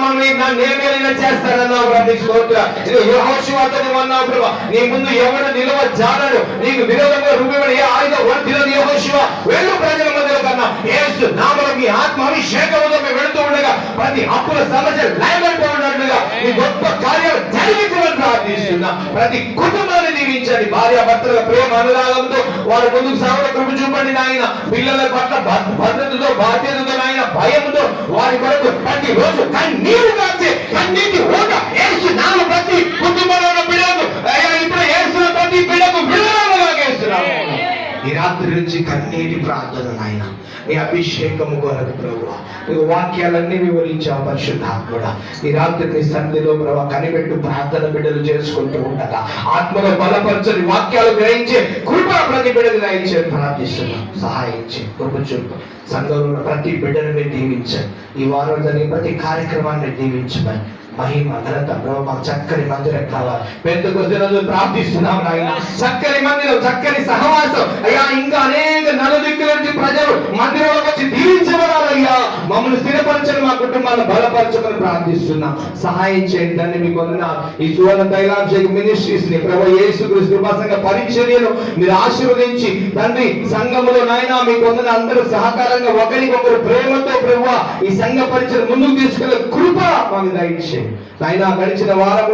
నేనేమైనా చేస్తానన్నావు ప్రభు. స్తోత్రం. యెహోషువతో అన్నావు ప్రభు, నీ ముందు ఎవడు నిలవ జాలడు, నీకు విరోధంగా రూపబడి ఏ ఆయుధం వర్ధిల్లదు. యెహోషువ వెళ్ళు ప్రజల మధ్యలో కన్నా యేసు నామములో మీ ఆత్మ అభిషేకముతో మేము వెళుతూ ఉండగా ప్రతి అప్పుల సమస్య లయమైపోయినట్లుగా మీ గొప్ప కార్యాలు జరిగించమని ప్రార్థిస్తున్నా. ప్రతి కుటుంబాన్ని దీవించండి. భార్యాభర్తల ప్రేమ అనురాగంతో వారి ముందుకు సాగ కృప చూపండి నాయన. పిల్లల పట్ల భద్రతతో బాధ్యతతో నాయన భయంతో వారి కొరకు ప్రతి రోజు కన్నీరు కాచి కన్నీటి ఓట యేసు నామ ప్రతి కుటుంబంలో ఉన్న బిడ్డలకు ఇప్పుడు యేసు ప్రతి బిడ్డకు విడుదలగా చేస్తున్నాము. ఈ రాత్రి నుంచి కన్నీటి ప్రార్థన నాయన, నీ అభిషేకము కొరకు ప్రభువా, నీ వాక్యాలన్నీ వివరించావు పరిశుద్ధాత్ముడా. ఈ రాత్రి నీ సన్నిధిలో ప్రభువా కనిపెట్టు ప్రార్థన బిడ్డలు చేసుకుంటూ ఉండగా ఆత్మలో బలపరచని వాక్యాలు గ్రహించే కృప ప్రతి బిడ్డలు గ్రహించే ప్రార్థిస్తున్నాం. సహాయించి కృప చూపు. సంఘంలో ప్రతి బిడ్డని దీవించండి. ఈ వారం జరిగే ప్రతి కార్యక్రమాన్ని దీవించమని మహిమ ఘనత ప్రభు మాకు చక్కని మందిరం కావాలి. పెద్దకొద్ది రోజులు ప్రార్థిస్తున్నాం నాయన. చక్కని మందిరం, చక్కని సహవాసం అయ్యా. ఇంకా అనేక నలుదిక్కుల నుంచి ప్రజలు మందిరంలోకి వచ్చి దీవించబడాలయ్యా. మమ్మల్ని స్థిరపరచని, మా కుటుంబాలను బలపరచమని ప్రార్థిస్తున్నాం. సహాయం చేయండి తండ్రి. మీకు వందనాలు. ఈ సువర్ణ తైలాభిషేక మినిస్ట్రీస్ ని ప్రభు యేసుక్రీస్తు కృపా సంఘ పరిచర్యను మీరు ఆశీర్వదించి తండ్రి సంఘములో నాయన మీకు వందన అందరూ సహకారంగా ఒకరికొకరు ప్రేమతో ప్రభు ఈ సంఘ పరిచయం ముందుకు తీసుకెళ్లే కృప మాకు దయచేయండి నాయన. గడిచిన వారంలో